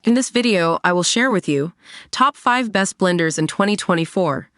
In this video, I will share with you top 5 best blenders in 2024.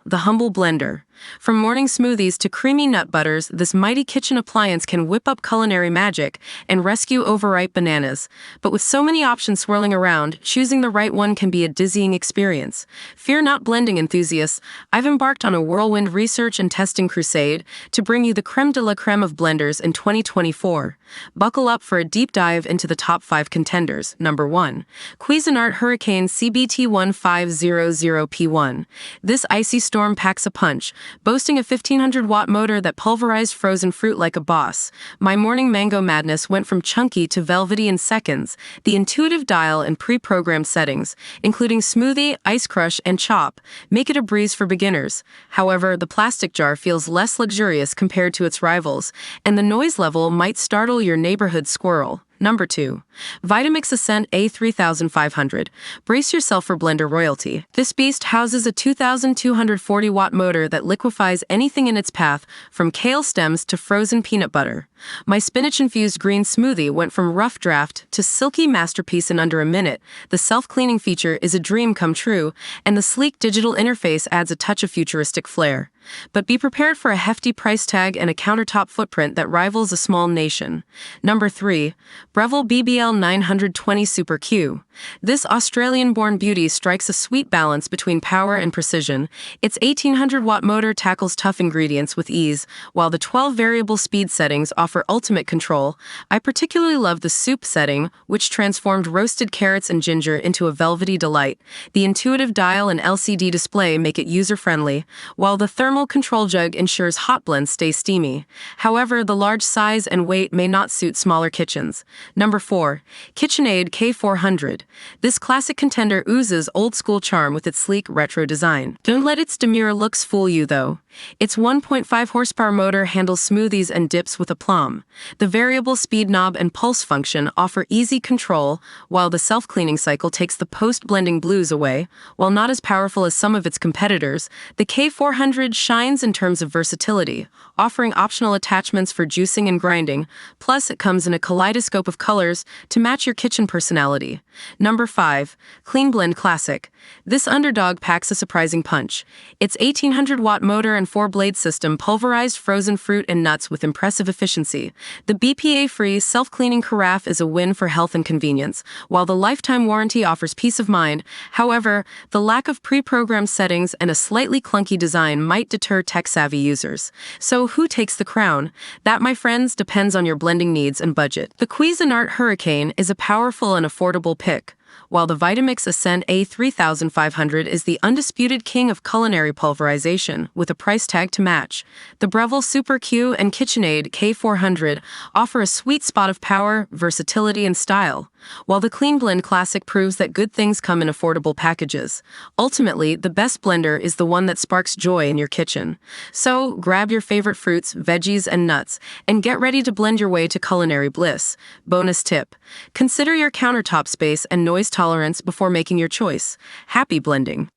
The humble blender. From morning smoothies to creamy nut butters, this mighty kitchen appliance can whip up culinary magic and rescue overripe bananas. But with so many options swirling around, choosing the right one can be a dizzying experience. Fear not, blending enthusiasts. I've embarked on a whirlwind research and testing crusade to bring you the creme de la creme of blenders in 2024. Buckle up for a deep dive into the top 5 contenders. Number 1. Cuisinart Hurricane CBT1500P1. This icy storm packs a punch, boasting a 1500-watt motor that pulverized frozen fruit like a boss. My morning mango madness went from chunky to velvety in seconds. The intuitive dial and pre-programmed settings, including smoothie, ice crush, and chop, make it a breeze for beginners. However, the plastic jar feels less luxurious compared to its rivals, and the noise level might startle your neighborhood squirrel. Number 2. Vitamix Ascent A3500. Brace yourself for blender royalty. This beast houses a 2,240-watt motor that liquefies anything in its path, from kale stems to frozen peanut butter. My spinach-infused green smoothie went from rough draft to silky masterpiece in under a minute. The self-cleaning feature is a dream come true, and the sleek digital interface adds a touch of futuristic flair. But be prepared for a hefty price tag and a countertop footprint that rivals a small nation. Number 3. Breville BBL 920 Super Q. This Australian-born beauty strikes a sweet balance between power and precision. Its 1800-watt motor tackles tough ingredients with ease, while the 12 variable speed settings offer ultimate control. I particularly love the soup setting, which transformed roasted carrots and ginger into a velvety delight. The intuitive dial and LCD display make it user-friendly, while the thermal control jug ensures hot blends stay steamy. However, the large size and weight may not suit smaller kitchens. Number 4. KitchenAid K400. This classic contender oozes old-school charm with its sleek, retro design. Don't let its demure looks fool you, though. Its 1.5 horsepower motor handles smoothies and dips with aplomb. The variable speed knob and pulse function offer easy control, while the self-cleaning cycle takes the post-blending blues away. While not as powerful as some of its competitors, the K400 shines in terms of versatility, offering optional attachments for juicing and grinding. Plus, it comes in a kaleidoscope of colors to match your kitchen personality. Number 5. Clean Blend Classic. This underdog packs a surprising punch. Its 1800-watt motor and 4-blade system pulverized frozen fruit and nuts with impressive efficiency. The BPA-free, self-cleaning carafe is a win for health and convenience, while the lifetime warranty offers peace of mind. However, the lack of pre-programmed settings and a slightly clunky design might deter tech-savvy users. So who takes the crown? That, my friends, depends on your blending needs and budget. The Cuisinart Hurricane is a powerful and affordable pick, while the Vitamix Ascent A3500 is the undisputed king of culinary pulverization, with a price tag to match. The Breville Super Q and KitchenAid K400 offer a sweet spot of power, versatility, and style, while the Clean Blend Classic proves that good things come in affordable packages. Ultimately, the best blender is the one that sparks joy in your kitchen. So, grab your favorite fruits, veggies, and nuts, and get ready to blend your way to culinary bliss. Bonus tip: consider your countertop space and noise tolerance before making your choice. Happy blending!